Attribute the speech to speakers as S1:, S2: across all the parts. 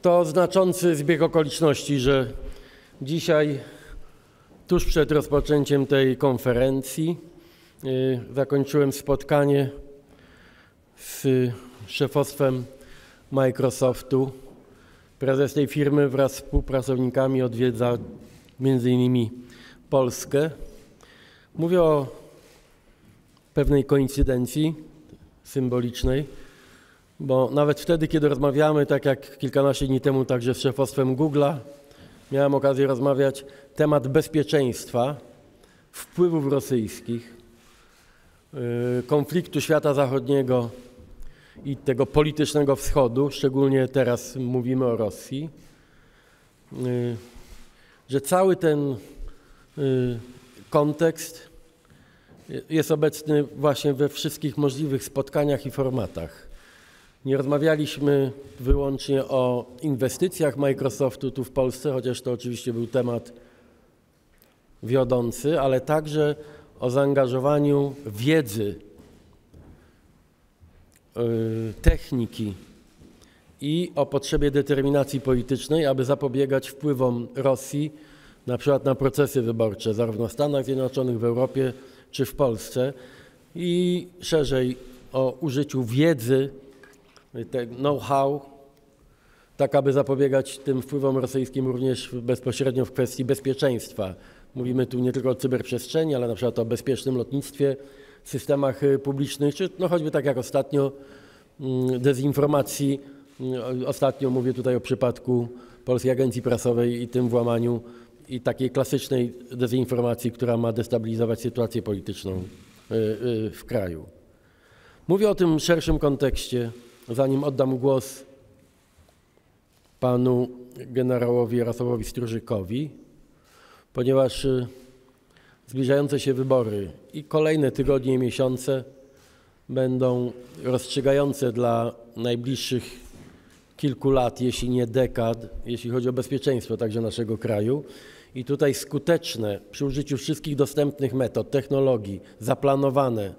S1: To znaczący zbieg okoliczności, że dzisiaj, tuż przed rozpoczęciem tej konferencji, zakończyłem spotkanie z szefostwem Microsoftu. Prezes tej firmy wraz z współpracownikami odwiedza m.in. Polskę. Mówię o pewnej koincydencji symbolicznej, bo nawet wtedy, kiedy rozmawiamy, tak jak kilkanaście dni temu także z szefostwem Google'a, miałem okazję rozmawiać temat bezpieczeństwa, wpływów rosyjskich, konfliktu świata zachodniego i tego politycznego wschodu, szczególnie teraz mówimy o Rosji, że cały ten kontekst jest obecny właśnie we wszystkich możliwych spotkaniach i formatach. Nie rozmawialiśmy wyłącznie o inwestycjach Microsoftu tu w Polsce, chociaż to oczywiście był temat wiodący, ale także o zaangażowaniu wiedzy, techniki i o potrzebie determinacji politycznej, aby zapobiegać wpływom Rosji na przykład na procesy wyborcze, zarówno w Stanach Zjednoczonych, w Europie czy w Polsce, i szerzej o użyciu wiedzy, know-how, tak aby zapobiegać tym wpływom rosyjskim również bezpośrednio w kwestii bezpieczeństwa. Mówimy tu nie tylko o cyberprzestrzeni, ale na przykład o bezpiecznym lotnictwie, systemach publicznych, czy choćby tak jak ostatnio dezinformacji. Ostatnio mówię tutaj o przypadku Polskiej Agencji Prasowej i tym włamaniu i takiej klasycznej dezinformacji, która ma destabilizować sytuację polityczną w kraju. Mówię o tym szerszym kontekście, zanim oddam głos panu generałowi Jarosławowi Strużykowi, ponieważ zbliżające się wybory i kolejne tygodnie i miesiące będą rozstrzygające dla najbliższych kilku lat, jeśli nie dekad, jeśli chodzi o bezpieczeństwo także naszego kraju. I tutaj skuteczne, przy użyciu wszystkich dostępnych metod, technologii, zaplanowane,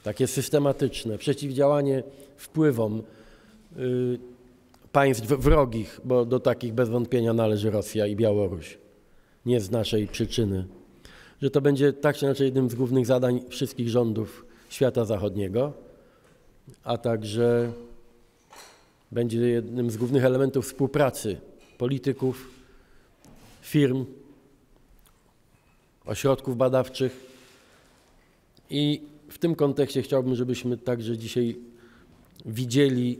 S1: takie systematyczne, przeciwdziałanie wpływom państw wrogich, bo do takich bez wątpienia należy Rosja i Białoruś, nie z naszej przyczyny, że to będzie tak czy inaczej jednym z głównych zadań wszystkich rządów świata zachodniego, a także będzie jednym z głównych elementów współpracy polityków, firm, ośrodków badawczych. I w tym kontekście chciałbym, żebyśmy także dzisiaj widzieli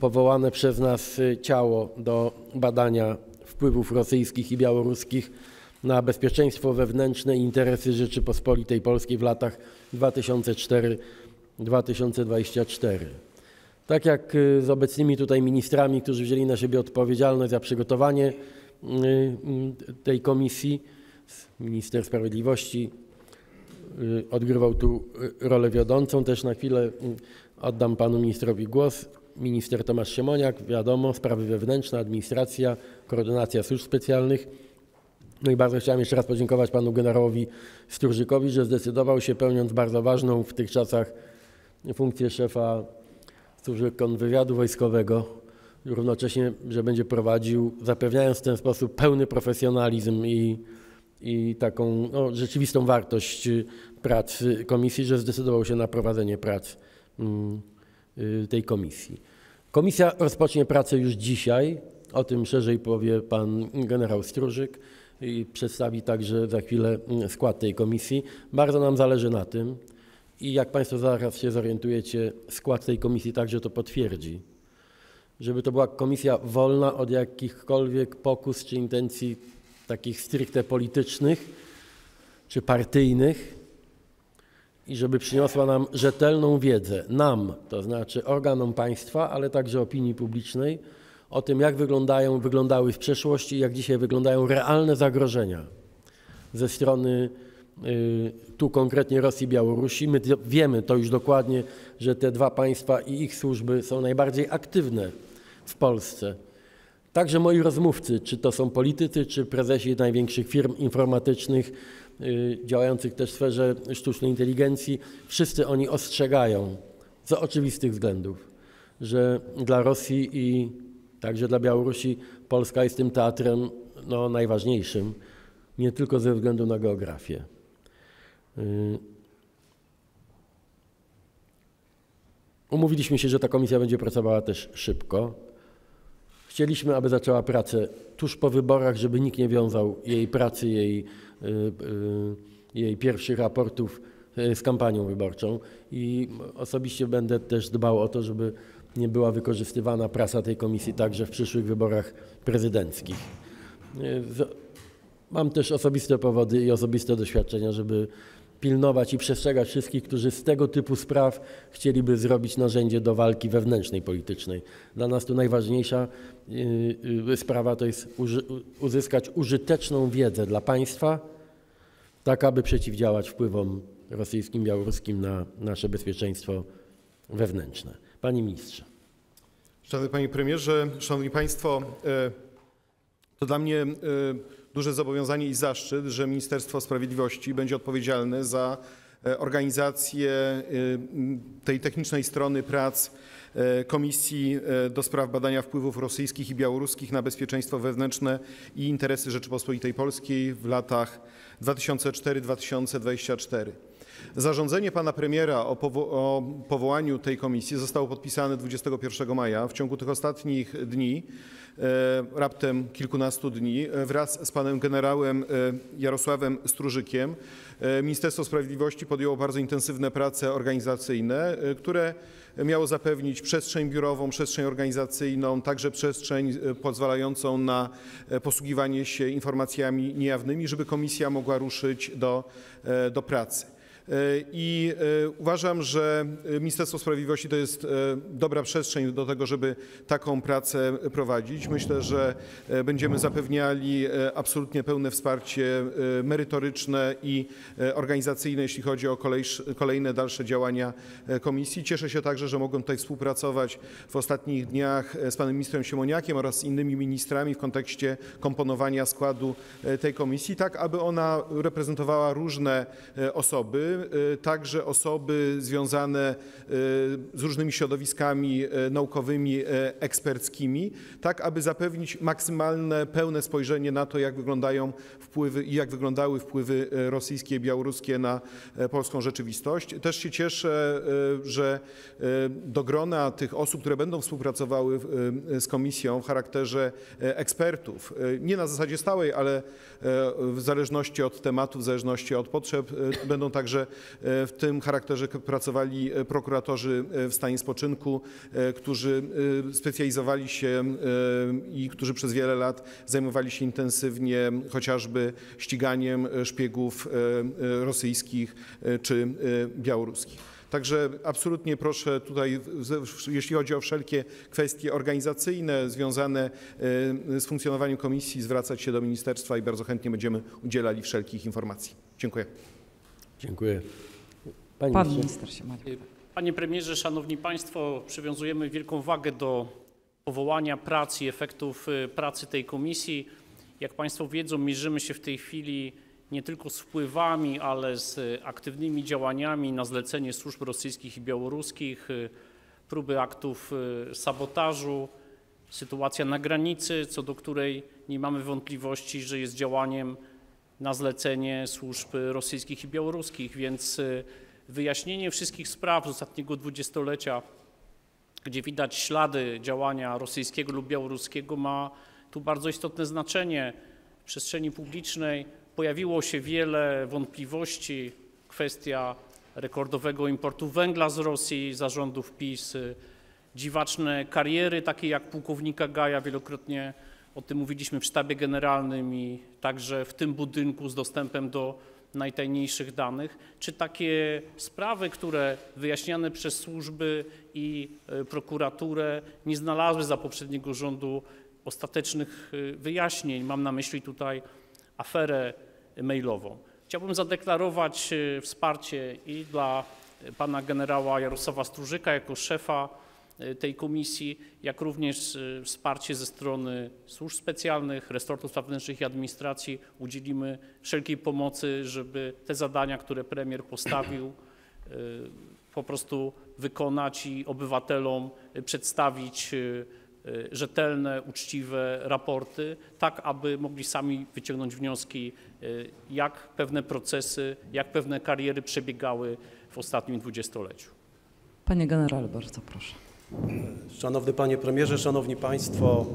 S1: powołane przez nas ciało do badania wpływów rosyjskich i białoruskich na bezpieczeństwo wewnętrzne i interesy Rzeczypospolitej Polskiej w latach 2004-2024. Tak jak z obecnymi tutaj ministrami, którzy wzięli na siebie odpowiedzialność za przygotowanie tej komisji, minister sprawiedliwości odgrywał tu rolę wiodącą. Też na chwilę oddam panu ministrowi głos. Minister Tomasz Siemoniak, wiadomo, sprawy wewnętrzne, administracja, koordynacja służb specjalnych. No i bardzo chciałem jeszcze raz podziękować panu generałowi Strużykowi, że zdecydował się, pełniąc bardzo ważną w tych czasach funkcję szefa służby kontrwywiadu wojskowego, równocześnie, że będzie prowadził, zapewniając w ten sposób pełny profesjonalizm i taką rzeczywistą wartość prac komisji, że zdecydował się na prowadzenie prac tej komisji. Komisja rozpocznie pracę już dzisiaj, o tym szerzej powie pan generał Strużyk i przedstawi także za chwilę skład tej komisji. Bardzo nam zależy na tym i jak państwo zaraz się zorientujecie, skład tej komisji także to potwierdzi, żeby to była komisja wolna od jakichkolwiek pokus czy intencji takich stricte politycznych czy partyjnych i żeby przyniosła nam rzetelną wiedzę, nam, to znaczy organom państwa, ale także opinii publicznej, o tym, jak wyglądały w przeszłości i jak dzisiaj wyglądają realne zagrożenia ze strony tu konkretnie Rosji i Białorusi. My wiemy to już dokładnie, że te dwa państwa i ich służby są najbardziej aktywne w Polsce. Także moi rozmówcy, czy to są politycy, czy prezesi największych firm informatycznych, działających też w sferze sztucznej inteligencji, wszyscy oni ostrzegają z oczywistych względów, że dla Rosji i Także dla Białorusi Polska jest tym teatrem najważniejszym, nie tylko ze względu na geografię. Umówiliśmy się, że ta komisja będzie pracowała też szybko. Chcieliśmy, aby zaczęła pracę tuż po wyborach, żeby nikt nie wiązał jej pracy, jej pierwszych raportów z kampanią wyborczą i osobiście będę też dbał o to, żeby nie była wykorzystywana prasa tej komisji także w przyszłych wyborach prezydenckich. Mam też osobiste powody i osobiste doświadczenia, żeby pilnować i przestrzegać wszystkich, którzy z tego typu spraw chcieliby zrobić narzędzie do walki wewnętrznej, politycznej. Dla nas tu najważniejsza sprawa to jest uzyskać użyteczną wiedzę dla państwa, tak aby przeciwdziałać wpływom rosyjskim, białoruskim na nasze bezpieczeństwo wewnętrzne. Panie ministrze.
S2: Szanowny Panie Premierze, Szanowni Państwo, to dla mnie duże zobowiązanie i zaszczyt, że Ministerstwo Sprawiedliwości będzie odpowiedzialne za organizację tej technicznej strony prac Komisji do spraw badania wpływów rosyjskich i białoruskich na bezpieczeństwo wewnętrzne i interesy Rzeczypospolitej Polskiej w latach 2004-2024. Zarządzenie pana premiera o powołaniu tej komisji zostało podpisane 21 maja. W ciągu tych ostatnich dni, raptem kilkunastu dni, wraz z panem generałem Jarosławem Strużykiem, Ministerstwo Sprawiedliwości podjęło bardzo intensywne prace organizacyjne, które miało zapewnić przestrzeń biurową, przestrzeń organizacyjną, także przestrzeń pozwalającą na posługiwanie się informacjami niejawnymi, żeby komisja mogła ruszyć do pracy. I uważam, że Ministerstwo Sprawiedliwości to jest dobra przestrzeń do tego, żeby taką pracę prowadzić. Myślę, że będziemy zapewniali absolutnie pełne wsparcie merytoryczne i organizacyjne, jeśli chodzi o kolejne dalsze działania komisji. Cieszę się także, że mogłem tutaj współpracować w ostatnich dniach z panem ministrem Siemoniakiem oraz z innymi ministrami w kontekście komponowania składu tej komisji, tak aby ona reprezentowała różne osoby, także osoby związane z różnymi środowiskami naukowymi, eksperckimi, tak aby zapewnić maksymalne, pełne spojrzenie na to, jak wyglądają wpływy i jak wyglądały wpływy rosyjskie i białoruskie na polską rzeczywistość. Też się cieszę, że do grona tych osób, które będą współpracowały z komisją w charakterze ekspertów, nie na zasadzie stałej, ale w zależności od tematu, w zależności od potrzeb, będą także w tym charakterze pracowali prokuratorzy w stanie spoczynku, którzy specjalizowali się i którzy przez wiele lat zajmowali się intensywnie chociażby ściganiem szpiegów rosyjskich czy białoruskich. Także absolutnie proszę tutaj, jeśli chodzi o wszelkie kwestie organizacyjne związane z funkcjonowaniem komisji, zwracać się do ministerstwa i bardzo chętnie będziemy udzielali wszelkich informacji. Dziękuję.
S1: Dziękuję.
S3: Pan minister Siemoniak.
S4: Panie premierze, szanowni państwo, przywiązujemy wielką wagę do powołania prac i efektów pracy tej komisji. Jak państwo wiedzą, mierzymy się w tej chwili nie tylko z wpływami, ale z aktywnymi działaniami na zlecenie służb rosyjskich i białoruskich, próby aktów sabotażu, sytuacja na granicy, co do której nie mamy wątpliwości, że jest działaniem na zlecenie służb rosyjskich i białoruskich, więc wyjaśnienie wszystkich spraw z ostatniego dwudziestolecia, gdzie widać ślady działania rosyjskiego lub białoruskiego, ma tu bardzo istotne znaczenie. W przestrzeni publicznej pojawiło się wiele wątpliwości. Kwestia rekordowego importu węgla z Rosji zarządów PiS, dziwaczne kariery takie jak pułkownika Gaja, wielokrotnie o tym mówiliśmy w sztabie generalnym i także w tym budynku z dostępem do najtajniejszych danych. Czy takie sprawy, które wyjaśniane przez służby i prokuraturę nie znalazły za poprzedniego rządu ostatecznych wyjaśnień? Mam na myśli tutaj aferę mailową. Chciałbym zadeklarować wsparcie i dla pana generała Jarosława Strużyka jako szefa tej komisji, jak również wsparcie ze strony służb specjalnych, resortu spraw wewnętrznych i administracji. Udzielimy wszelkiej pomocy, żeby te zadania, które premier postawił, po prostu wykonać i obywatelom przedstawić rzetelne, uczciwe raporty, tak aby mogli sami wyciągnąć wnioski, jak pewne procesy, jak pewne kariery przebiegały w ostatnim dwudziestoleciu.
S3: Panie generale, bardzo proszę.
S5: Szanowny Panie Premierze, Szanowni Państwo,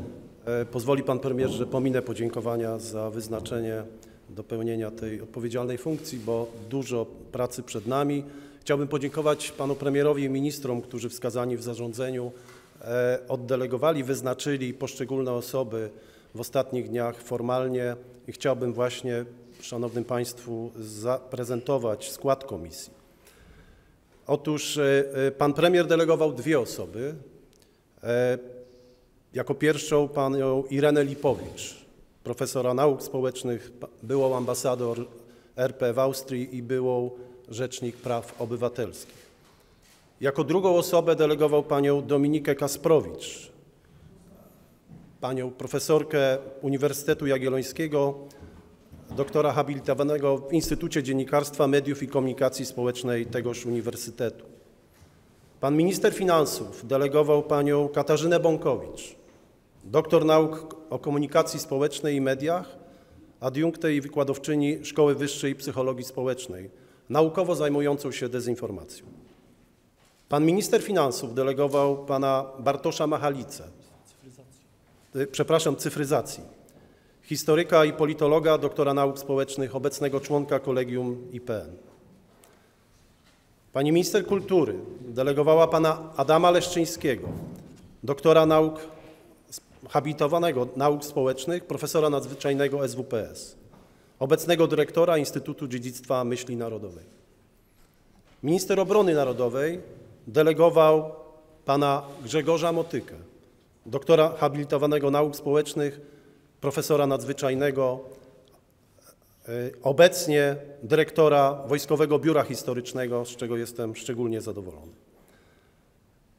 S5: pozwoli Pan Premier, że pominę podziękowania za wyznaczenie do pełnienia tej odpowiedzialnej funkcji, bo dużo pracy przed nami. Chciałbym podziękować Panu Premierowi i ministrom, którzy wskazani w zarządzeniu oddelegowali, wyznaczyli poszczególne osoby w ostatnich dniach formalnie i chciałbym właśnie Szanownym Państwu zaprezentować skład komisji. Otóż Pan Premier delegował 2 osoby. Jako pierwszą panią Irenę Lipowicz, profesora nauk społecznych, byłą ambasador RP w Austrii i byłą rzecznik praw obywatelskich. Jako drugą osobę delegował panią Dominikę Kasprowicz, panią profesorkę Uniwersytetu Jagiellońskiego, doktora habilitowanego w Instytucie Dziennikarstwa, Mediów i Komunikacji Społecznej tegoż uniwersytetu. Pan minister finansów delegował panią Katarzynę Bąkowicz, doktor nauk o komunikacji społecznej i mediach, adiunktę i wykładowczyni Szkoły Wyższej Psychologii Społecznej, naukowo zajmującą się dezinformacją. Pan minister finansów delegował pana Bartosza Machalicę, cyfryzacji, historyka i politologa, doktora nauk społecznych, obecnego członka Kolegium IPN. Pani minister kultury delegowała pana Adama Leszczyńskiego, doktora nauk, habilitowanego nauk społecznych, profesora nadzwyczajnego SWPS, obecnego dyrektora Instytutu Dziedzictwa Myśli Narodowej. Minister obrony narodowej delegował pana Grzegorza Motykę, doktora habilitowanego nauk społecznych, profesora nadzwyczajnego, obecnie dyrektora Wojskowego Biura Historycznego, z czego jestem szczególnie zadowolony.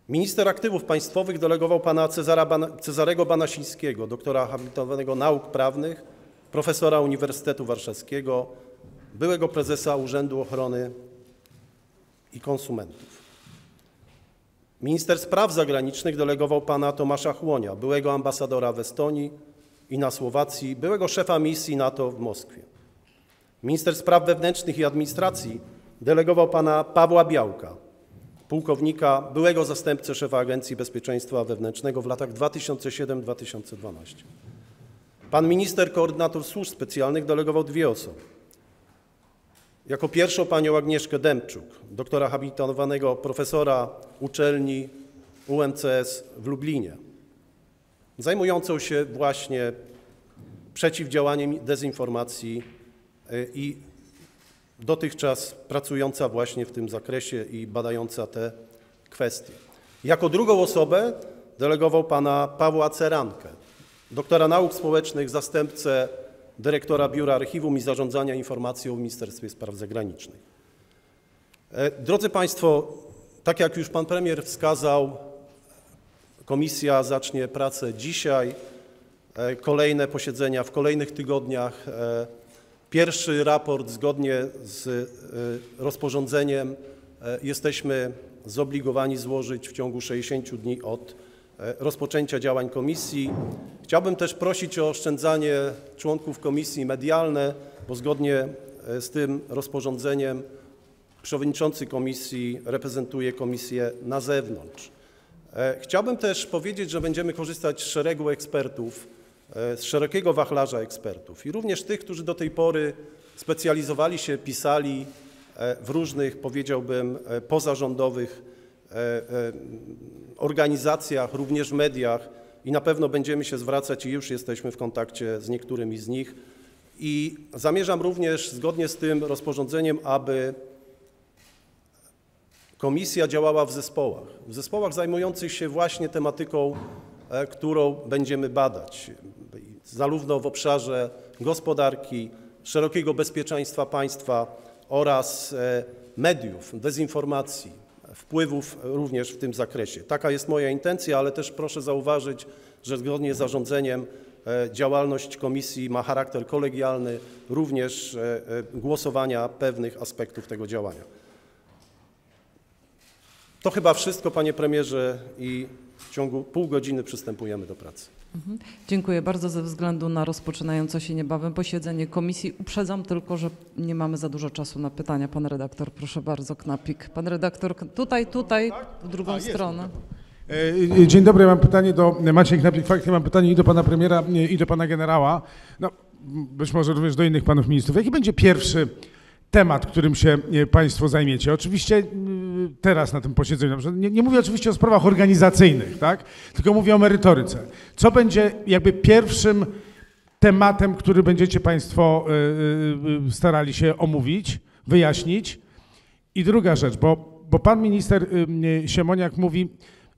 S5: Minister aktywów państwowych delegował pana Cezarego Banasińskiego, doktora habilitowanego nauk prawnych, profesora Uniwersytetu Warszawskiego, byłego prezesa Urzędu Ochrony i Konsumentów. Minister spraw zagranicznych delegował pana Tomasza Chłonia, byłego ambasadora w Estonii i na Słowacji, byłego szefa misji NATO w Moskwie. Minister spraw wewnętrznych i administracji delegował pana Pawła Białka, pułkownika, byłego zastępcę szefa Agencji Bezpieczeństwa Wewnętrznego w latach 2007-2012. Pan minister koordynator służb specjalnych delegował 2 osoby. Jako pierwszą panią Agnieszkę Dębczuk, doktora habilitowanego profesora uczelni UMCS w Lublinie, zajmującą się właśnie przeciwdziałaniem dezinformacji i dotychczas pracująca właśnie w tym zakresie i badająca te kwestie. Jako drugą osobę delegował pana Pawła Cerankę, doktora nauk społecznych, zastępcę dyrektora Biura Archiwum i Zarządzania Informacją w Ministerstwie Spraw Zagranicznych. Drodzy Państwo, tak jak już pan premier wskazał, komisja zacznie pracę dzisiaj, kolejne posiedzenia w kolejnych tygodniach. Pierwszy raport zgodnie z rozporządzeniem jesteśmy zobligowani złożyć w ciągu 60 dni od rozpoczęcia działań komisji. Chciałbym też prosić o oszczędzanie członków komisji medialne, bo zgodnie z tym rozporządzeniem przewodniczący komisji reprezentuje komisję na zewnątrz. Chciałbym też powiedzieć, że będziemy korzystać z szeregu ekspertów, z szerokiego wachlarza ekspertów i również tych, którzy do tej pory specjalizowali się, pisali w różnych, powiedziałbym, pozarządowych organizacjach, również w mediach i na pewno będziemy się zwracać i już jesteśmy w kontakcie z niektórymi z nich. I zamierzam również zgodnie z tym rozporządzeniem, aby komisja działała w zespołach zajmujących się właśnie tematyką, którą będziemy badać, zarówno w obszarze gospodarki, szerokiego bezpieczeństwa państwa oraz mediów, dezinformacji, wpływów również w tym zakresie. Taka jest moja intencja, ale też proszę zauważyć, że zgodnie z zarządzeniem działalność komisji ma charakter kolegialny, również głosowania pewnych aspektów tego działania. To chyba wszystko, panie premierze, i w ciągu pół godziny przystępujemy do pracy.
S3: Dziękuję bardzo. Ze względu na rozpoczynające się niebawem posiedzenie komisji uprzedzam tylko, że nie mamy za dużo czasu na pytania. Pan redaktor, proszę bardzo, Knapik. Pan redaktor, tutaj, w drugą stronę.
S6: Dzień dobry, mam pytanie do Maciej Knapik. Faktycznie mam pytanie i do pana premiera, i do pana generała. No, być może również do innych panów ministrów. Jaki będzie pierwszy temat, którym się państwo zajmiecie? Oczywiście teraz na tym posiedzeniu, nie mówię oczywiście o sprawach organizacyjnych, tak? Tylko mówię o merytoryce. Co będzie jakby pierwszym tematem, który będziecie państwo starali się omówić, wyjaśnić? I druga rzecz, bo pan minister Siemoniak mówi,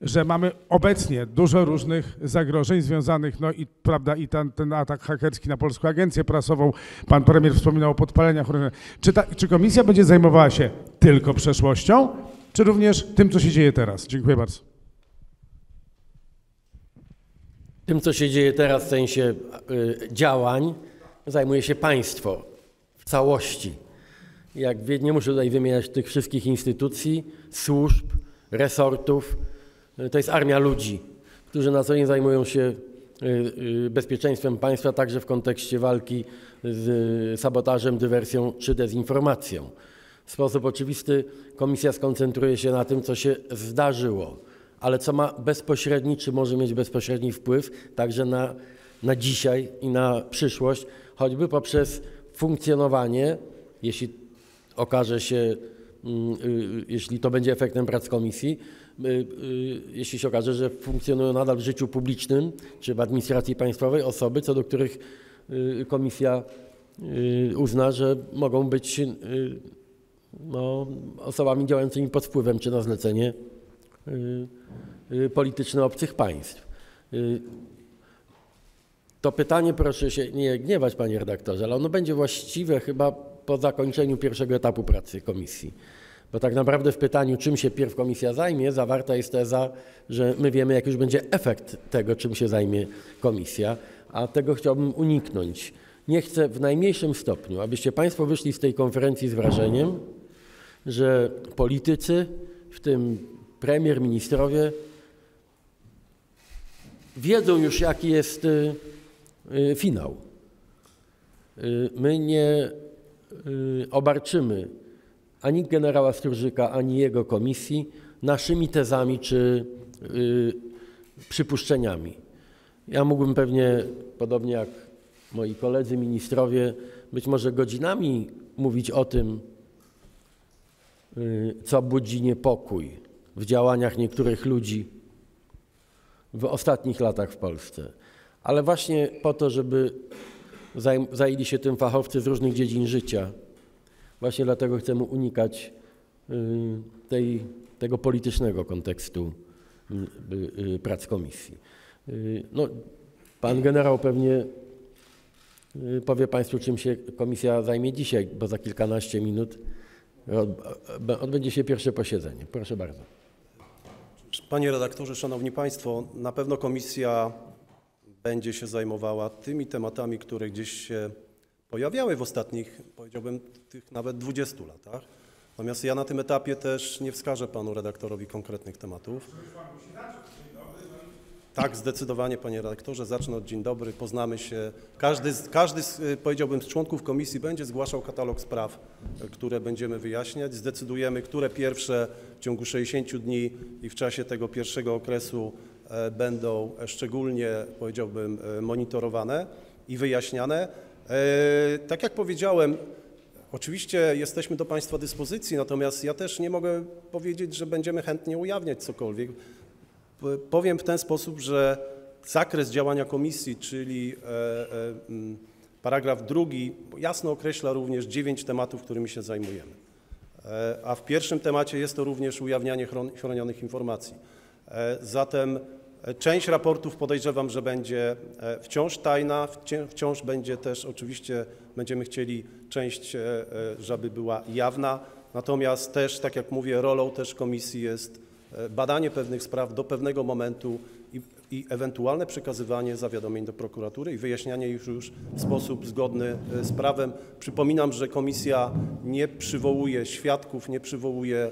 S6: że mamy obecnie dużo różnych zagrożeń związanych, no i prawda, i ten atak hakerski na Polską Agencję Prasową, pan premier wspominał o podpaleniach. Czy komisja będzie zajmowała się tylko przeszłością, czy również tym, co się dzieje teraz? Dziękuję bardzo.
S1: Tym, co się dzieje teraz w sensie działań, zajmuje się państwo w całości. Nie muszę tutaj wymieniać tych wszystkich instytucji, służb, resortów. To jest armia ludzi, którzy na co dzień zajmują się bezpieczeństwem państwa, także w kontekście walki z sabotażem, dywersją czy dezinformacją. W sposób oczywisty komisja skoncentruje się na tym, co się zdarzyło, ale co ma bezpośredni, czy może mieć bezpośredni wpływ także na dzisiaj i na przyszłość, choćby poprzez funkcjonowanie, jeśli okaże się, jeśli to będzie efektem prac komisji, jeśli się okaże, że funkcjonują nadal w życiu publicznym czy w administracji państwowej osoby, co do których komisja uzna, że mogą być osobami działającymi pod wpływem czy na zlecenie polityczne obcych państw. To pytanie, proszę się nie gniewać, panie redaktorze, ale ono będzie właściwe chyba po zakończeniu pierwszego etapu pracy komisji. Bo tak naprawdę w pytaniu, czym się pierw komisja zajmie, zawarta jest teza, że my wiemy, jak już będzie efekt tego, czym się zajmie komisja, a tego chciałbym uniknąć. Nie chcę w najmniejszym stopniu, abyście państwo wyszli z tej konferencji z wrażeniem, że politycy, w tym premier, ministrowie, wiedzą już, jaki jest finał. My nie obarczymy ani generała Strurzyka, ani jego komisji naszymi tezami czy przypuszczeniami. Ja mógłbym pewnie, podobnie jak moi koledzy ministrowie, być może godzinami mówić o tym, co budzi niepokój w działaniach niektórych ludzi w ostatnich latach w Polsce. Ale właśnie po to, żeby zajęli się tym fachowcy z różnych dziedzin życia, właśnie dlatego chcemy unikać tego politycznego kontekstu prac komisji. No, pan generał pewnie powie państwu, czym się komisja zajmie dzisiaj, bo za kilkanaście minut odbędzie się pierwsze posiedzenie. Proszę bardzo.
S5: Panie redaktorze, szanowni państwo, na pewno komisja będzie się zajmowała tymi tematami, które gdzieś się pojawiały w ostatnich, powiedziałbym, tych nawet 20 latach. Natomiast ja na tym etapie też nie wskażę panu redaktorowi konkretnych tematów. Tak, zdecydowanie, panie redaktorze, zacznę od dzień dobry, poznamy się. Każdy powiedziałbym, z członków komisji będzie zgłaszał katalog spraw, które będziemy wyjaśniać. Zdecydujemy, które pierwsze w ciągu 60 dni i w czasie tego pierwszego okresu będą szczególnie, powiedziałbym, monitorowane i wyjaśniane. Tak jak powiedziałem, oczywiście jesteśmy do państwa dyspozycji, natomiast ja też nie mogę powiedzieć, że będziemy chętnie ujawniać cokolwiek. Powiem w ten sposób, że zakres działania komisji, czyli paragraf 2, jasno określa również 9 tematów, którymi się zajmujemy. A w pierwszym temacie jest to również ujawnianie chronionych informacji. Zatem część raportów podejrzewam, że będzie wciąż tajna, wciąż będzie też oczywiście, będziemy chcieli część, żeby była jawna. Natomiast też, tak jak mówię, rolą też komisji jest badanie pewnych spraw do pewnego momentu i ewentualne przekazywanie zawiadomień do prokuratury i wyjaśnianie ich już w sposób zgodny z prawem. Przypominam, że komisja nie przywołuje świadków, nie przywołuje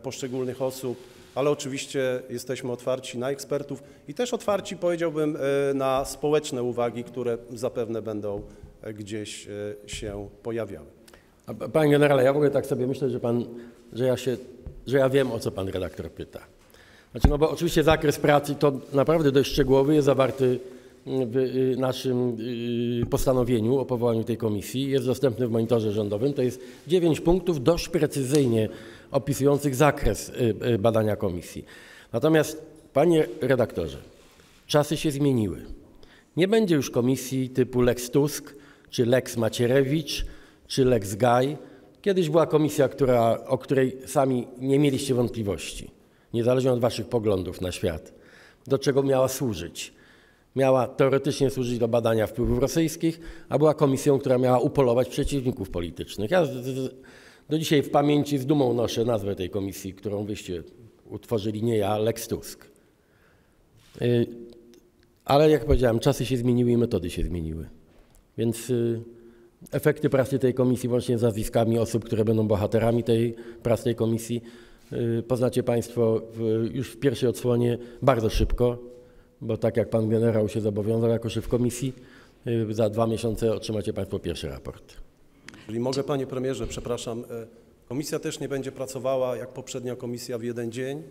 S5: poszczególnych osób. ale oczywiście jesteśmy otwarci na ekspertów i też otwarci, powiedziałbym, na społeczne uwagi, które zapewne będą gdzieś się pojawiały.
S1: Panie generale, ja w ogóle tak sobie myślę, że ja wiem, o co pan redaktor pyta. Znaczy, no bo oczywiście zakres pracy to naprawdę dość szczegółowy, jest zawarty w naszym postanowieniu o powołaniu tej komisji, jest dostępny w monitorze rządowym. To jest 9 punktów dość precyzyjnie opisujących zakres badania komisji. Natomiast, panie redaktorze, czasy się zmieniły. Nie będzie już komisji typu Lex Tusk, czy Lex Macierewicz, czy Lex Gaj. Kiedyś była komisja, o której sami nie mieliście wątpliwości, niezależnie od waszych poglądów na świat, do czego miała służyć. Miała teoretycznie służyć do badania wpływów rosyjskich, a była komisją, która miała upolować przeciwników politycznych. Ja do dzisiaj w pamięci z dumą noszę nazwę tej komisji, którą wyście utworzyli, nie ja, Lex Tusk. Ale jak powiedziałem, czasy się zmieniły i metody się zmieniły. Więc efekty pracy tej komisji, łącznie z nazwiskami osób, które będą bohaterami pracy tej komisji, poznacie państwo już w pierwszej odsłonie bardzo szybko, bo tak jak pan generał się zobowiązał jako szef komisji, za 2 miesiące otrzymacie państwo pierwszy raport.
S5: Czyli mogę, panie premierze, przepraszam, komisja też nie będzie pracowała jak poprzednia komisja w jeden dzień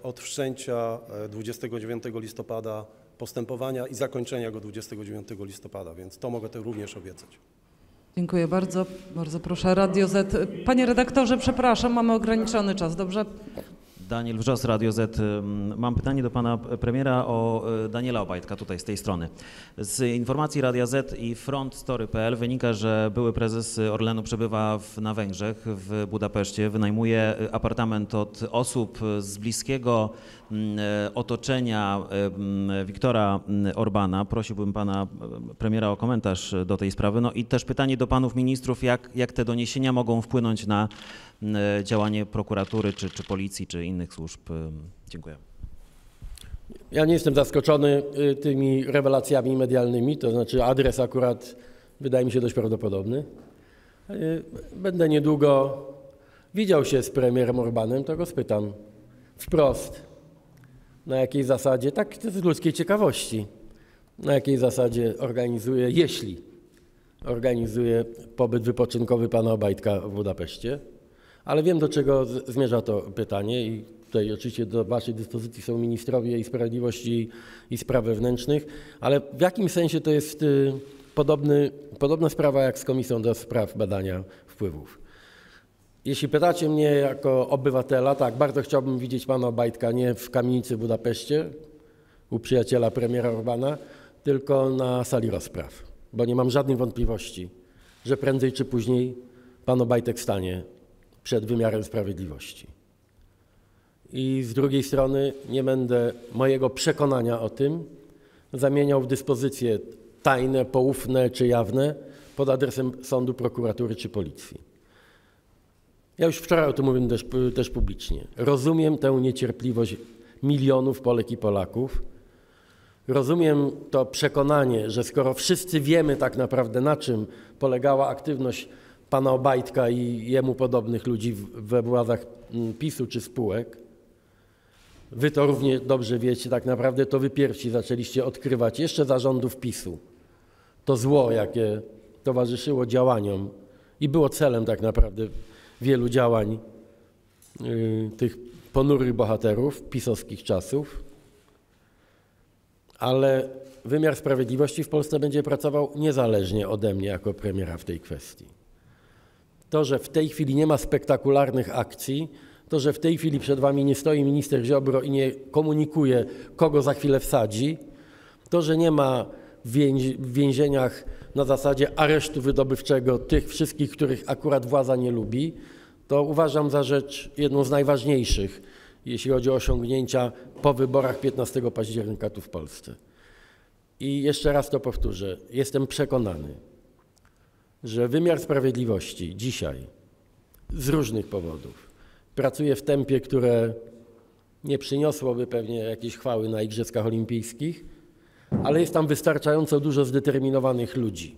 S5: od wszczęcia 29 listopada postępowania i zakończenia go 29 listopada, więc to mogę to również obiecać.
S3: Dziękuję bardzo. Bardzo proszę, Radio Z. Panie redaktorze, przepraszam, mamy ograniczony czas, dobrze?
S7: Daniel Wrzos, Radio Z. Mam pytanie do pana premiera o Daniela Obajtka, tutaj z tej strony. Z informacji Radia Z i frontstory.pl wynika, że były prezes Orlenu przebywa na Węgrzech, w Budapeszcie, wynajmuje apartament od osób z bliskiego otoczenia Viktora Orbana. Prosiłbym pana premiera o komentarz do tej sprawy. No i też pytanie do panów ministrów, jak te doniesienia mogą wpłynąć na działanie prokuratury, czy policji, czy innych służb. Dziękuję.
S1: Ja nie jestem zaskoczony tymi rewelacjami medialnymi, to znaczy adres akurat wydaje mi się dość prawdopodobny. Będę niedługo widział się z premierem Orbanem, to go spytam wprost, na jakiej zasadzie, tak z ludzkiej ciekawości, na jakiej zasadzie organizuje, jeśli organizuje pobyt wypoczynkowy pana Obajtka w Budapeszcie. Ale wiem, do czego zmierza to pytanie i tutaj oczywiście do waszej dyspozycji są ministrowie i sprawiedliwości i spraw wewnętrznych, ale w jakim sensie to jest podobna sprawa jak z Komisją do Spraw Badania Wpływów. Jeśli pytacie mnie jako obywatela, tak, bardzo chciałbym widzieć pana Obajtka nie w kamienicy w Budapeszcie u przyjaciela premiera Orbana, tylko na sali rozpraw, bo nie mam żadnych wątpliwości, że prędzej czy później pan Obajtek stanie przed wymiarem sprawiedliwości. I z drugiej strony nie będę mojego przekonania o tym zamieniał w dyspozycje tajne, poufne czy jawne pod adresem sądu, prokuratury czy policji. Ja już wczoraj o tym mówiłem też publicznie. Rozumiem tę niecierpliwość milionów Polek i Polaków. Rozumiem to przekonanie, że skoro wszyscy wiemy tak naprawdę, na czym polegała aktywność pana Obajtka i jemu podobnych ludzi we władzach PiS-u czy spółek, wy to równie dobrze wiecie, tak naprawdę to wy pierwsi zaczęliście odkrywać jeszcze za rządów PiS-u to zło, jakie towarzyszyło działaniom i było celem tak naprawdę wielu działań tych ponurych bohaterów pisowskich czasów, ale wymiar sprawiedliwości w Polsce będzie pracował niezależnie ode mnie jako premiera w tej kwestii. To, że w tej chwili nie ma spektakularnych akcji, to, że w tej chwili przed wami nie stoi minister Ziobro i nie komunikuje, kogo za chwilę wsadzi, to, że nie ma w więzieniach na zasadzie aresztu wydobywczego tych wszystkich, których akurat władza nie lubi, to uważam za rzecz jedną z najważniejszych, jeśli chodzi o osiągnięcia po wyborach 15 października tu w Polsce. I jeszcze raz to powtórzę, jestem przekonany, że wymiar sprawiedliwości dzisiaj z różnych powodów pracuje w tempie, które nie przyniosłoby pewnie jakiejś chwały na Igrzyskach Olimpijskich, ale jest tam wystarczająco dużo zdeterminowanych ludzi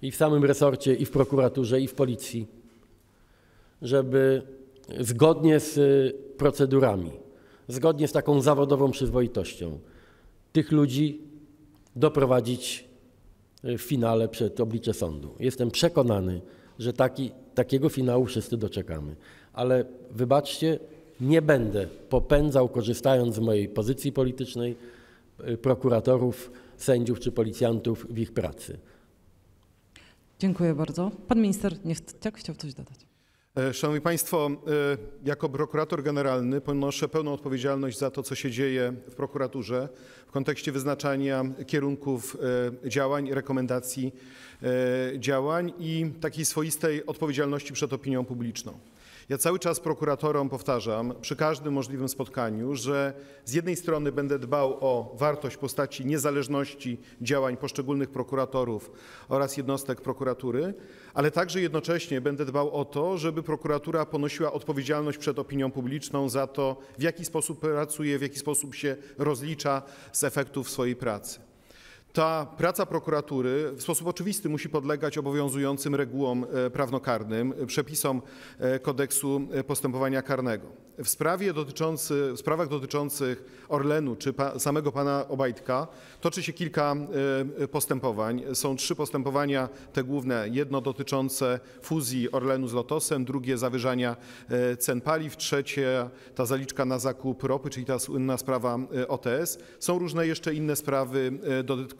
S1: i w samym resorcie, i w prokuraturze, i w policji, żeby zgodnie z procedurami, zgodnie z taką zawodową przyzwoitością tych ludzi doprowadzić w finale przed oblicze sądu. Jestem przekonany, że takiego finału wszyscy doczekamy. Ale wybaczcie, nie będę popędzał, korzystając z mojej pozycji politycznej, prokuratorów, sędziów czy policjantów w ich pracy.
S3: Dziękuję bardzo. Pan minister chciał coś dodać.
S2: Szanowni Państwo, jako prokurator generalny ponoszę pełną odpowiedzialność za to, co się dzieje w prokuraturze w kontekście wyznaczania kierunków działań, rekomendacji działań i takiej swoistej odpowiedzialności przed opinią publiczną. Ja cały czas prokuratorom powtarzam przy każdym możliwym spotkaniu, że z jednej strony będę dbał o wartość w postaci niezależności działań poszczególnych prokuratorów oraz jednostek prokuratury, ale także jednocześnie będę dbał o to, żeby prokuratura ponosiła odpowiedzialność przed opinią publiczną za to, w jaki sposób pracuje, w jaki sposób się rozlicza z efektów swojej pracy. Ta praca prokuratury w sposób oczywisty musi podlegać obowiązującym regułom prawnokarnym, przepisom kodeksu postępowania karnego. W sprawach dotyczących Orlenu czy samego pana Obajtka toczy się kilka postępowań. Są 3 postępowania, te główne. Jedno dotyczące fuzji Orlenu z Lotosem, drugie zawyżania cen paliw, trzecie ta zaliczka na zakup ropy, czyli ta słynna sprawa OTS. Są różne jeszcze inne sprawy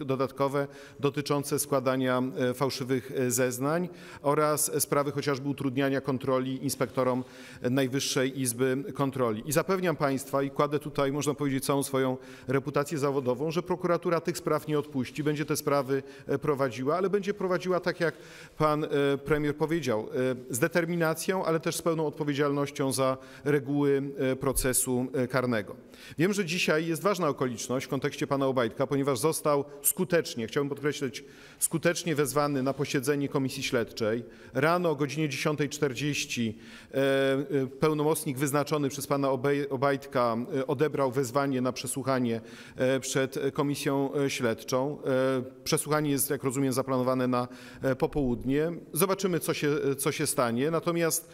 S2: dodatkowe dotyczące składania fałszywych zeznań oraz sprawy chociażby utrudniania kontroli inspektorom Najwyższej Izby Kontroli. I zapewniam Państwa i kładę tutaj, można powiedzieć, całą swoją reputację zawodową, że prokuratura tych spraw nie odpuści, będzie te sprawy prowadziła, ale będzie prowadziła tak, jak pan premier powiedział, z determinacją, ale też z pełną odpowiedzialnością za reguły procesu karnego. Wiem, że dzisiaj jest ważna okoliczność w kontekście pana Obajtka, ponieważ został skutecznie, chciałbym podkreślić, skutecznie wezwany na posiedzenie komisji śledczej. Rano o godzinie 10:40 pełnomocnik wyznaczony przez pana Obajtka odebrał wezwanie na przesłuchanie przed komisją śledczą. Przesłuchanie jest, jak rozumiem, zaplanowane na popołudnie. Zobaczymy, co się stanie. Natomiast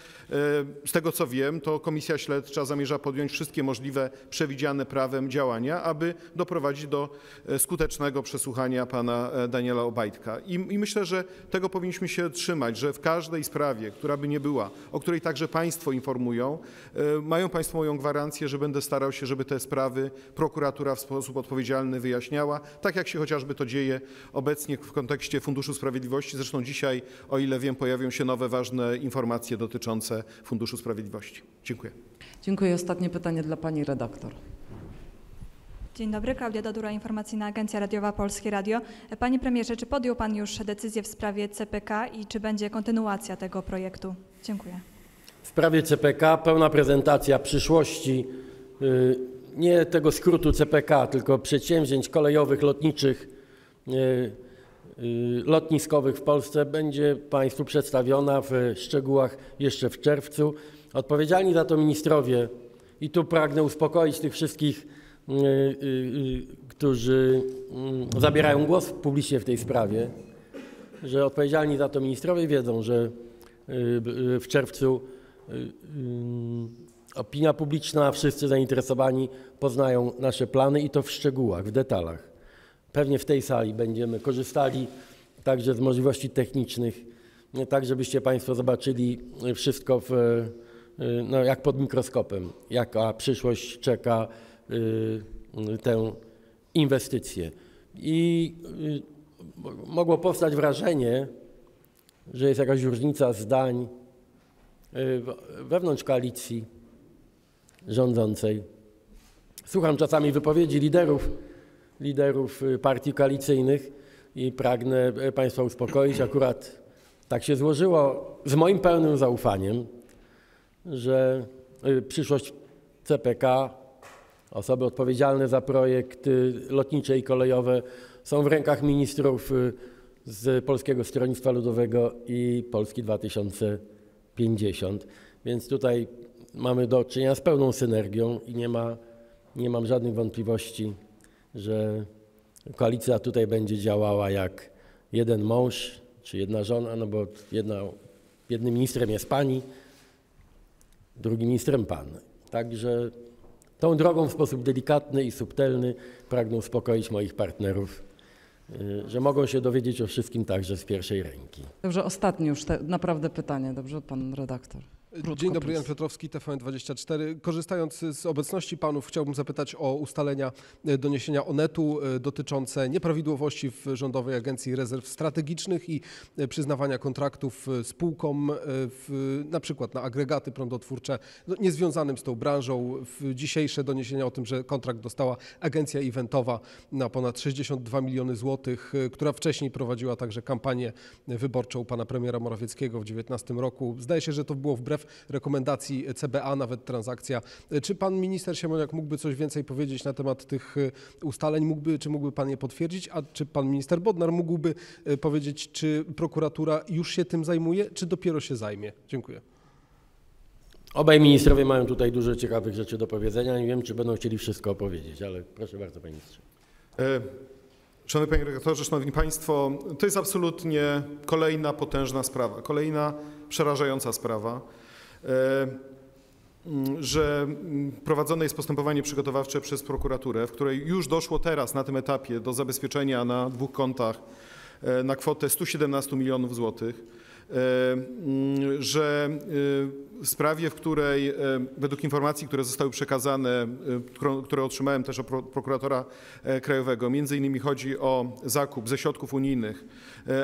S2: z tego, co wiem, to komisja śledcza zamierza podjąć wszystkie możliwe przewidziane prawem działania, aby doprowadzić do skutecznego przesłuchania pana Daniela Obajtka. I myślę, że tego powinniśmy się trzymać, że w każdej sprawie, która by nie była, o której także państwo informują, mają państwo moją gwarancję, że będę starał się, żeby te sprawy prokuratura w sposób odpowiedzialny wyjaśniała, tak jak się chociażby to dzieje obecnie w kontekście Funduszu Sprawiedliwości. Zresztą dzisiaj, o ile wiem, pojawią się nowe, ważne informacje dotyczące Funduszu Sprawiedliwości. Dziękuję.
S3: Dziękuję. Ostatnie pytanie dla pani redaktor.
S8: Dzień dobry, Klaudia Dodura, Informacyjna Agencja Radiowa Polskie Radio. Panie premierze, czy podjął pan już decyzję w sprawie CPK i czy będzie kontynuacja tego projektu? Dziękuję.
S1: W sprawie CPK pełna prezentacja przyszłości, nie tego skrótu CPK, tylko przedsięwzięć kolejowych, lotniczych, lotniskowych w Polsce będzie państwu przedstawiona w szczegółach jeszcze w czerwcu. Odpowiedzialni za to ministrowie, i tu pragnę uspokoić tych wszystkich, którzy zabierają głos publicznie w tej sprawie, że odpowiedzialni za to ministrowie wiedzą, że w czerwcu opinia publiczna, wszyscy zainteresowani poznają nasze plany i to w szczegółach, w detalach. Pewnie w tej sali będziemy korzystali także z możliwości technicznych, tak żebyście państwo zobaczyli wszystko jak pod mikroskopem, jaka przyszłość czeka tę inwestycję. I mogło powstać wrażenie, że jest jakaś różnica zdań wewnątrz koalicji rządzącej. Słucham czasami wypowiedzi liderów partii koalicyjnych i pragnę państwa uspokoić. Akurat tak się złożyło z moim pełnym zaufaniem, że przyszłość CPK, osoby odpowiedzialne za projekty lotnicze i kolejowe są w rękach ministrów z Polskiego Stronnictwa Ludowego i Polski 2050. Więc tutaj mamy do czynienia z pełną synergią i nie mam żadnych wątpliwości, że koalicja tutaj będzie działała jak jeden mąż czy jedna żona, no bo jednym ministrem jest pani. drugim ministrem pan. Także tą drogą w sposób delikatny i subtelny pragnę uspokoić moich partnerów, że mogą się dowiedzieć o wszystkim także z pierwszej ręki.
S3: Dobrze, ostatnie już naprawdę pytanie. Dobrze, pan redaktor. Krótko,
S9: Dzień dobry, Jan
S3: please.
S9: Piotrowski, TVN24. Korzystając z obecności panów, chciałbym zapytać o ustalenia doniesienia Onetu dotyczące nieprawidłowości w Rządowej Agencji Rezerw Strategicznych i przyznawania kontraktów spółkom, na przykład na agregaty prądotwórcze, niezwiązanym z tą branżą. Dzisiejsze doniesienia o tym, że kontrakt dostała agencja eventowa na ponad 62 miliony złotych, która wcześniej prowadziła także kampanię wyborczą pana premiera Morawieckiego w 2019 roku. Zdaje się, że to było wbrew rekomendacji CBA, nawet transakcja. Czy pan minister Siemoniak mógłby coś więcej powiedzieć na temat tych ustaleń? Czy mógłby pan je potwierdzić? A czy pan minister Bodnar mógłby powiedzieć, czy prokuratura już się tym zajmuje, czy dopiero się zajmie? Dziękuję.
S1: Obaj ministrowie mają tutaj dużo ciekawych rzeczy do powiedzenia. Nie wiem, czy będą chcieli wszystko opowiedzieć, ale proszę bardzo, panie ministrze.
S2: Szanowny panie redaktorze, szanowni państwo, to jest absolutnie kolejna potężna sprawa, kolejna przerażająca sprawa, że prowadzone jest postępowanie przygotowawcze przez prokuraturę, w której już doszło teraz na tym etapie do zabezpieczenia na 2 kontach na kwotę 117 milionów złotych, że w sprawie, w której według informacji, które zostały przekazane, które otrzymałem też od prokuratora krajowego, między innymi chodzi o zakup ze środków unijnych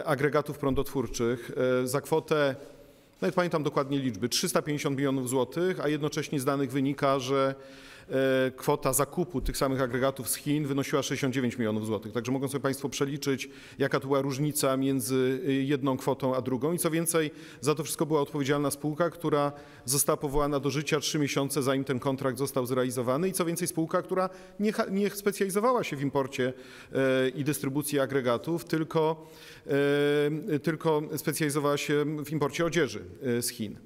S2: agregatów prądotwórczych za kwotę, nawet pamiętam dokładnie liczby, 350 milionów złotych, a jednocześnie z danych wynika, że kwota zakupu tych samych agregatów z Chin wynosiła 69 milionów złotych. Także mogą sobie państwo przeliczyć, jaka to była różnica między jedną kwotą a drugą. I co więcej, za to wszystko była odpowiedzialna spółka, która została powołana do życia 3 miesiące, zanim ten kontrakt został zrealizowany. I co więcej, spółka, która nie specjalizowała się w imporcie i dystrybucji agregatów, tylko specjalizowała się w imporcie odzieży z Chin.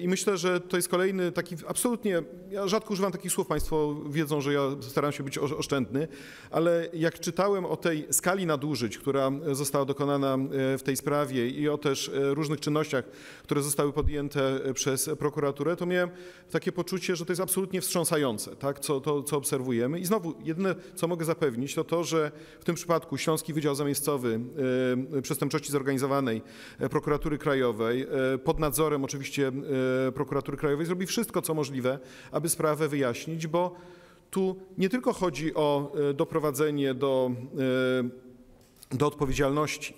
S2: I myślę, że to jest kolejny taki absolutnie, ja rzadko używam takich słów, państwo wiedzą, że ja staram się być oszczędny, ale jak czytałem o tej skali nadużyć, która została dokonana w tej sprawie i o też różnych czynnościach, które zostały podjęte przez prokuraturę, to miałem takie poczucie, że to jest absolutnie wstrząsające, tak, co obserwujemy. I znowu, jedyne, co mogę zapewnić, to to, że w tym przypadku Śląski Wydział Zamiejscowy Przestępczości Zorganizowanej Prokuratury Krajowej pod nadzorem oczywiście Prokuratury Krajowej zrobi wszystko, co możliwe, aby sprawę wyjaśnić, bo tu nie tylko chodzi o doprowadzenie do odpowiedzialności,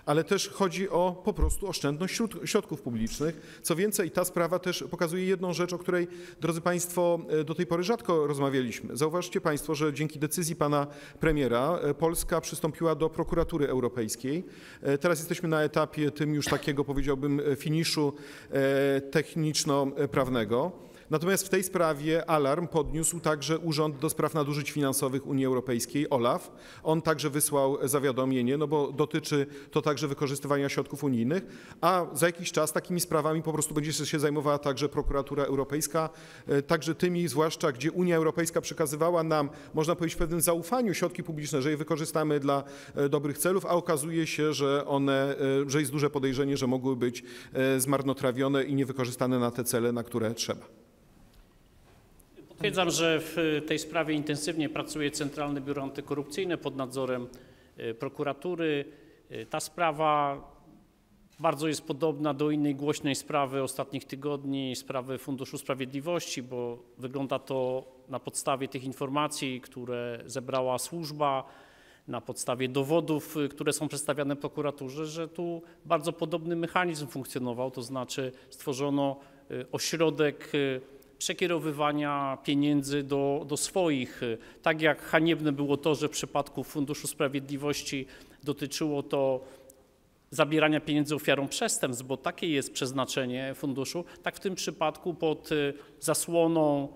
S2: ale też chodzi o po prostu oszczędność środków publicznych. Co więcej, ta sprawa też pokazuje jedną rzecz, o której, drodzy państwo, do tej pory rzadko rozmawialiśmy. Zauważcie państwo, że dzięki decyzji pana premiera Polska przystąpiła do Prokuratury Europejskiej. Teraz jesteśmy na etapie tym już takiego, powiedziałbym, finiszu techniczno-prawnego. Natomiast w tej sprawie alarm podniósł także Urząd do Spraw Nadużyć Finansowych Unii Europejskiej, OLAF. On także wysłał zawiadomienie, no bo dotyczy to także wykorzystywania środków unijnych, a za jakiś czas takimi sprawami po prostu będzie się zajmowała także Prokuratura Europejska, także tymi zwłaszcza, gdzie Unia Europejska przekazywała nam, można powiedzieć, w pewnym zaufaniu środki publiczne, że je wykorzystamy dla dobrych celów, a okazuje się, że że jest duże podejrzenie, że mogły być zmarnotrawione i niewykorzystane na te cele, na które trzeba.
S4: Potwierdzam, że w tej sprawie intensywnie pracuje Centralne Biuro Antykorupcyjne pod nadzorem prokuratury. Ta sprawa bardzo jest podobna do innej głośnej sprawy ostatnich tygodni, sprawy Funduszu Sprawiedliwości, bo wygląda to na podstawie tych informacji, które zebrała służba, na podstawie dowodów, które są przedstawiane prokuraturze, że tu bardzo podobny mechanizm funkcjonował, to znaczy stworzono ośrodek przekierowywania pieniędzy do swoich. Tak jak haniebne było to, że w przypadku Funduszu Sprawiedliwości dotyczyło to zabierania pieniędzy ofiarom przestępstw, bo takie jest przeznaczenie funduszu, tak w tym przypadku pod zasłoną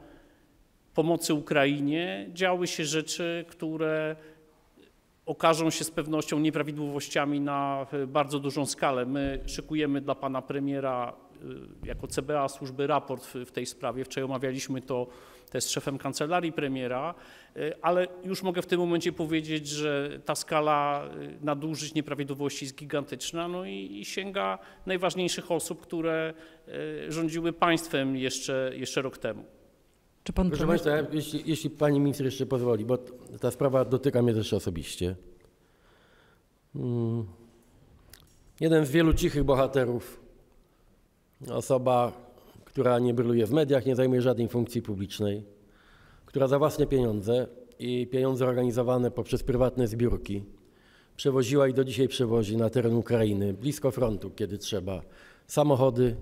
S4: pomocy Ukrainie działy się rzeczy, które okażą się z pewnością nieprawidłowościami na bardzo dużą skalę. My szykujemy dla pana premiera jako CBA służby raport w tej sprawie. Wczoraj omawialiśmy to jest szefem kancelarii premiera, ale już mogę w tym momencie powiedzieć, że ta skala nadużyć, nieprawidłowości jest gigantyczna, no i sięga najważniejszych osób, które rządziły państwem jeszcze rok temu.
S3: Czy pan
S1: Proszę Państwa, jeśli Pani Minister jeszcze pozwoli, bo ta sprawa dotyka mnie też osobiście. Jeden z wielu cichych bohaterów, osoba, która nie bryluje w mediach, nie zajmuje żadnej funkcji publicznej, która za własne pieniądze i pieniądze organizowane poprzez prywatne zbiórki przewoziła i do dzisiaj przewozi na teren Ukrainy, blisko frontu, kiedy trzeba, samochody,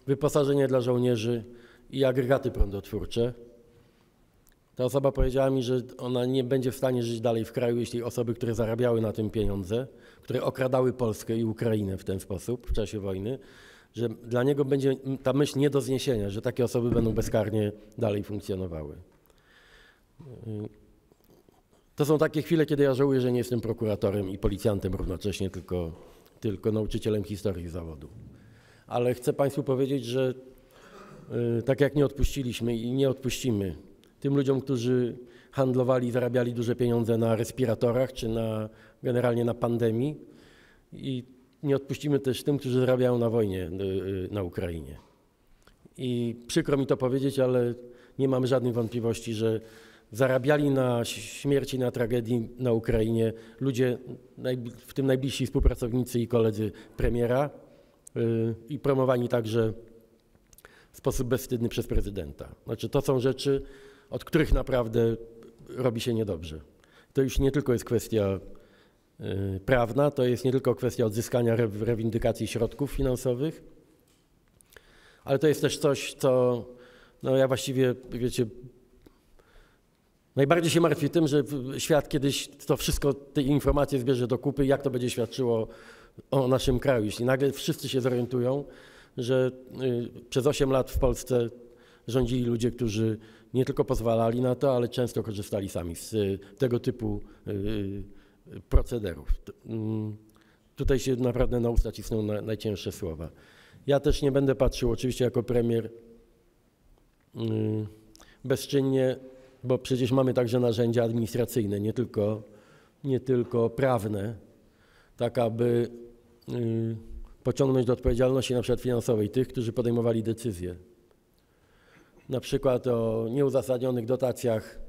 S1: wyposażenie dla żołnierzy i agregaty prądotwórcze. Ta osoba powiedziała mi, że ona nie będzie w stanie żyć dalej w kraju, jeśli osoby, które zarabiały na tym pieniądze, które okradały Polskę i Ukrainę w ten sposób w czasie wojny, że dla niego będzie ta myśl nie do zniesienia, że takie osoby będą bezkarnie dalej funkcjonowały. To są takie chwile, kiedy ja żałuję, że nie jestem prokuratorem i policjantem równocześnie, tylko nauczycielem historii zawodu. Ale chcę Państwu powiedzieć, że tak jak nie odpuściliśmy i nie odpuścimy tym ludziom, którzy handlowali i zarabiali duże pieniądze na respiratorach czy generalnie na pandemii, i nie odpuścimy też tym, którzy zarabiają na wojnie na Ukrainie. I przykro mi to powiedzieć, ale nie mamy żadnych wątpliwości, że zarabiali na śmierci, na tragedii na Ukrainie ludzie, w tym najbliżsi współpracownicy i koledzy premiera, i promowani także w sposób bezwstydny przez prezydenta. Znaczy, to są rzeczy, od których naprawdę robi się niedobrze. To już nie tylko jest kwestia prawna, to jest nie tylko kwestia odzyskania rewindykacji środków finansowych, ale to jest też coś, co ja właściwie, wiecie, najbardziej się martwię tym, że świat kiedyś to wszystko, te informacje zbierze do kupy, jak to będzie świadczyło o naszym kraju. Jeśli nagle wszyscy się zorientują, że przez 8 lat w Polsce rządzili ludzie, którzy nie tylko pozwalali na to, ale często korzystali sami z tego typu procederów. Tutaj się naprawdę na usta cisną najcięższe słowa. Ja też nie będę patrzył oczywiście jako premier bezczynnie, bo przecież mamy także narzędzia administracyjne, nie tylko prawne, tak aby pociągnąć do odpowiedzialności na przykład finansowej tych, którzy podejmowali decyzje. Na przykład o nieuzasadnionych dotacjach,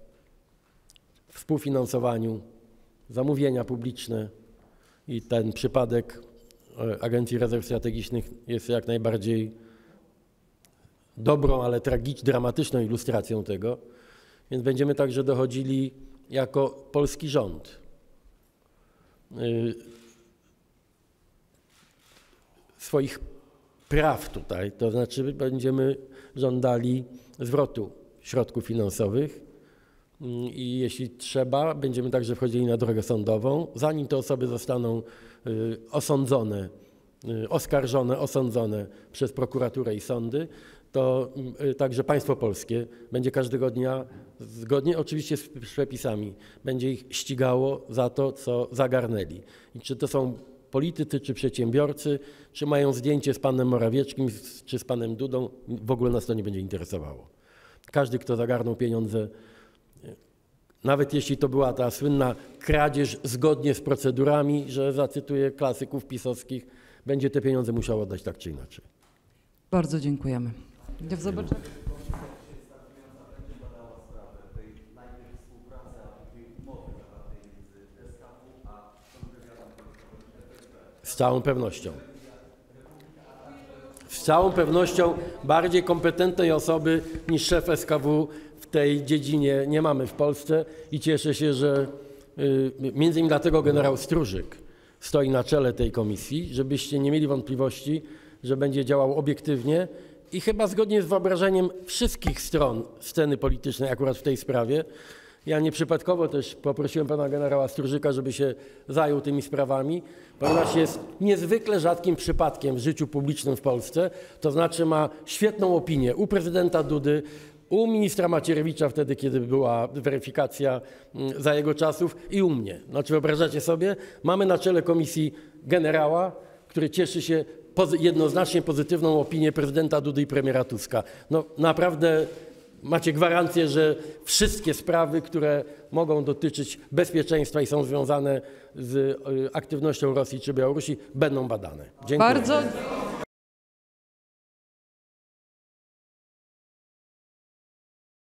S1: współfinansowaniu, zamówienia publiczne i ten przypadek Agencji Rezerw Strategicznych jest jak najbardziej dobrą, ale dramatyczną ilustracją tego. Więc będziemy także dochodzili jako polski rząd swoich praw tutaj, to znaczy będziemy żądali zwrotu środków finansowych i jeśli trzeba, będziemy także wchodzili na drogę sądową. Zanim te osoby zostaną osądzone, oskarżone, osądzone przez prokuraturę i sądy, to także państwo polskie będzie każdego dnia, zgodnie oczywiście z przepisami, będzie ich ścigało za to, co zagarnęli. I czy to są politycy, czy przedsiębiorcy, czy mają zdjęcie z panem Morawieckim, czy z panem Dudą, w ogóle nas to nie będzie interesowało. Każdy, kto zagarnął pieniądze, nawet jeśli to była ta słynna kradzież zgodnie z procedurami, że zacytuję klasyków pisowskich, będzie te pieniądze musiał oddać tak czy inaczej.
S3: Bardzo dziękujemy. Do zobaczenia.
S1: Z całą pewnością. Z całą pewnością bardziej kompetentnej osoby niż szef SKW w tej dziedzinie nie mamy w Polsce i cieszę się, że między innymi dlatego generał Strużyk stoi na czele tej komisji, żebyście nie mieli wątpliwości, że będzie działał obiektywnie i chyba zgodnie z wyobrażeniem wszystkich stron sceny politycznej akurat w tej sprawie. Ja nieprzypadkowo też poprosiłem pana generała Strużyka, żeby się zajął tymi sprawami, ponieważ jest niezwykle rzadkim przypadkiem w życiu publicznym w Polsce, to znaczy ma świetną opinię u prezydenta Dudy, u ministra Macierewicza wtedy, kiedy była weryfikacja za jego czasów i u mnie. Znaczy wyobrażacie sobie, mamy na czele komisji generała, który cieszy się jednoznacznie pozytywną opinię prezydenta Dudy i premiera Tuska. No naprawdę macie gwarancję, że wszystkie sprawy, które mogą dotyczyć bezpieczeństwa i są związane z aktywnością Rosji czy Białorusi, będą badane. Dziękuję.
S3: Bardzo